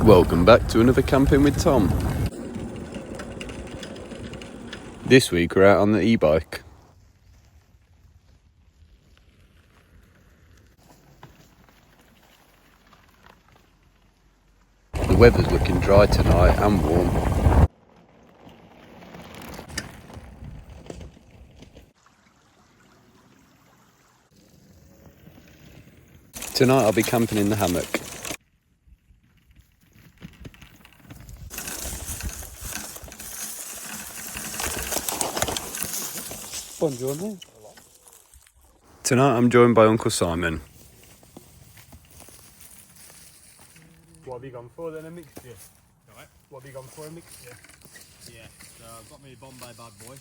Welcome back to another Camping with Tom. This week we're out on the e-bike. The weather's looking dry tonight and warm. Tonight I'll be camping in the hammock. Tonight I'm joined by Uncle Simon. What have you gone for then, a mixture? Right. What have you gone for, a mixture? Yeah, so I've got me Bombay Bad Boy.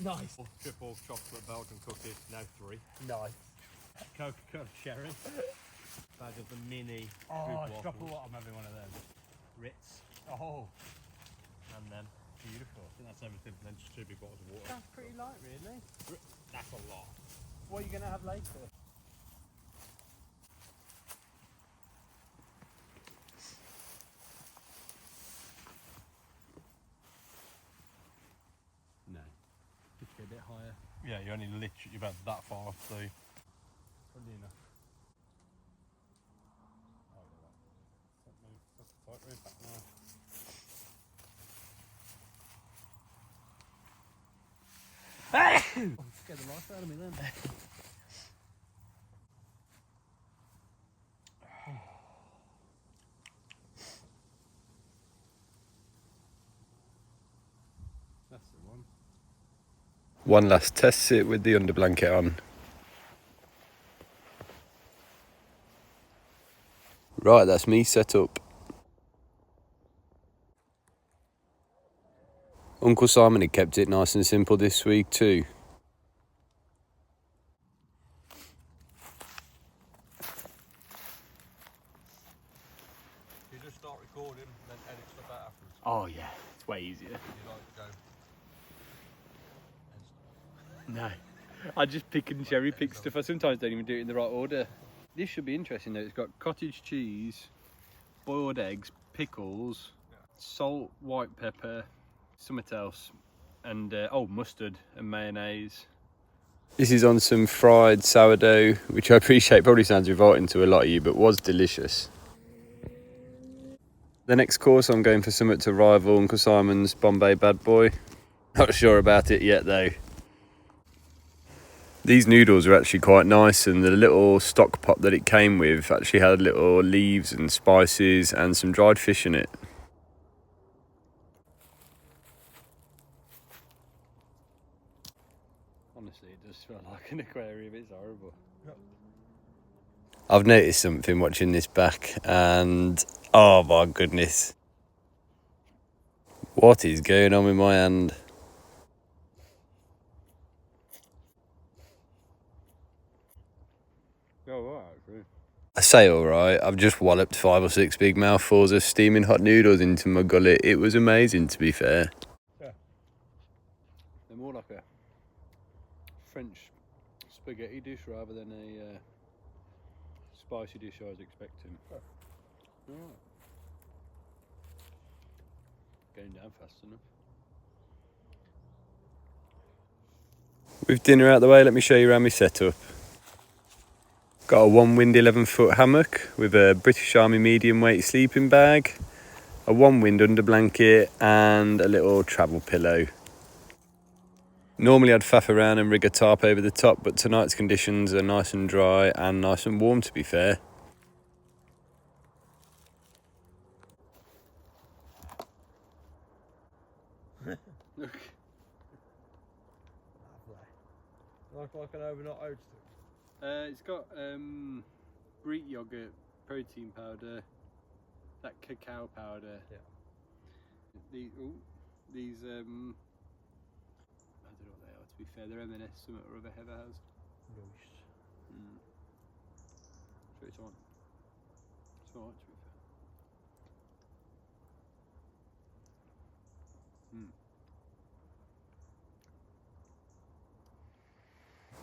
Nice. Triple chocolate Belgian cookies, now 3. Nice. Coca-Cola cherry. Bag of the mini Oh, good drop a waffles. lot, I'm having one of them. Ritz. Oh, And then, beautiful. I think that's everything. Then just 2 big bottles of water. That's pretty light, really. That's a lot. What are you going to have later? No. Just get a bit higher. Yeah, you only literally, you've had that far off the... Probably enough. Oh, scared the life out of me then. That's the one. One last test sit with the under blanket on. Right, that's me set up. Uncle Simon had kept it nice and simple this week too. You just start recording and then edit stuff out afterwards. Oh, yeah. It's way easier. You like go... No. I just pick and cherry pick stuff. I sometimes don't even do it in the right order. This should be interesting though. It's got cottage cheese, boiled eggs, pickles, salt, white pepper, something else, and mustard and mayonnaise. This is on some fried sourdough, which I appreciate probably sounds inviting to a lot of you, but was delicious. The next course I'm going for something to rival Uncle Simon's Bombay Bad Boy. Not sure about it yet though. These noodles are actually quite nice, and the little stock pot that it came with actually had little leaves and spices and some dried fish in it. Honestly, it does smell like an aquarium. It's horrible. I've noticed something watching this back, and oh my goodness. What is going on with my hand? Oh, right, actually. I say alright, I've just walloped 5 or 6 big mouthfuls of steaming hot noodles into my gullet. It was amazing, to be fair. They're more like a French spaghetti dish rather than a spicy dish I was expecting. Right. Going down fast enough. With dinner out the way, let me show you around my setup. Got a one-wind 11-foot hammock with a British Army medium weight sleeping bag, a one-wind under blanket and a little travel pillow. Normally I'd faff around and rig a tarp over the top, but tonight's conditions are nice and dry and nice and warm, to be fair. Look. Like an overnight oats. It's got Greek yogurt, protein powder, that cacao powder. Yeah. These I don't know what they are, to be fair. They're M&S, something or other Heather has. So it's on. It's alright, to be fair.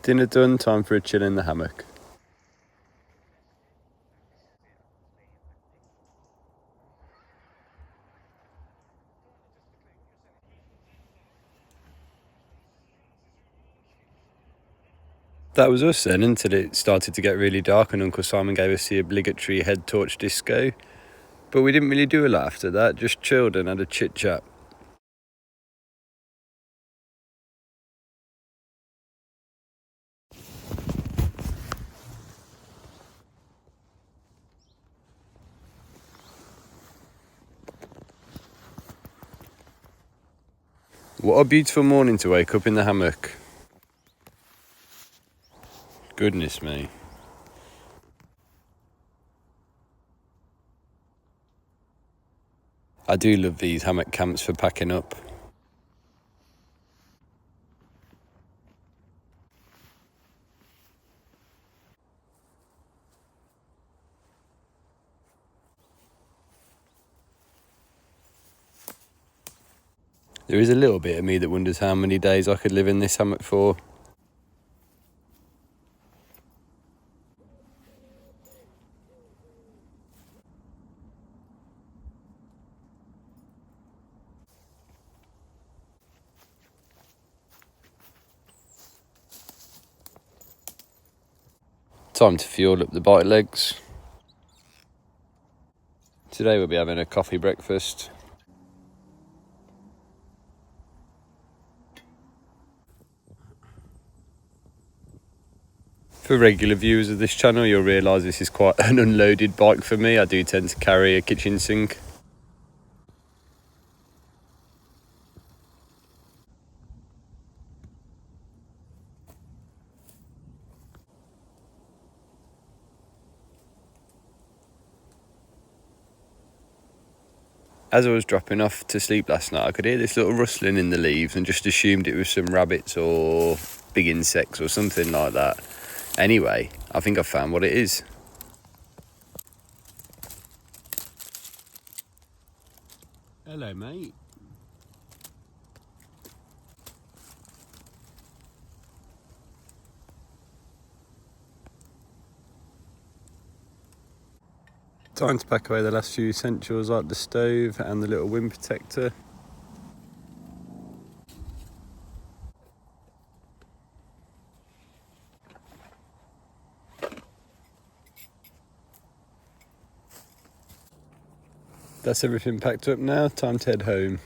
Dinner done, time for a chill in the hammock. That was us then, until it started to get really dark and Uncle Simon gave us the obligatory head torch disco. But we didn't really do a lot after that, just chilled and had a chit chat. What a beautiful morning to wake up in the hammock. Goodness me. I do love these hammock camps for packing up. There is a little bit of me that wonders how many days I could live in this hammock for. Time to fuel up the bike legs. Today we'll be having a coffee breakfast. For regular viewers of this channel, you'll realise this is quite an unloaded bike for me. I do tend to carry a kitchen sink. As I was dropping off to sleep last night, I could hear this little rustling in the leaves and just assumed it was some rabbits or big insects or something like that. Anyway, I think I've found what it is. Hello, mate. Time to pack away the last few essentials like the stove and the little wind protector. That's everything packed up now, time to head home.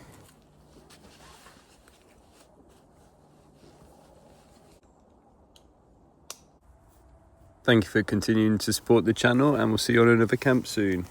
Thank you for continuing to support the channel, and we'll see you on another camp soon.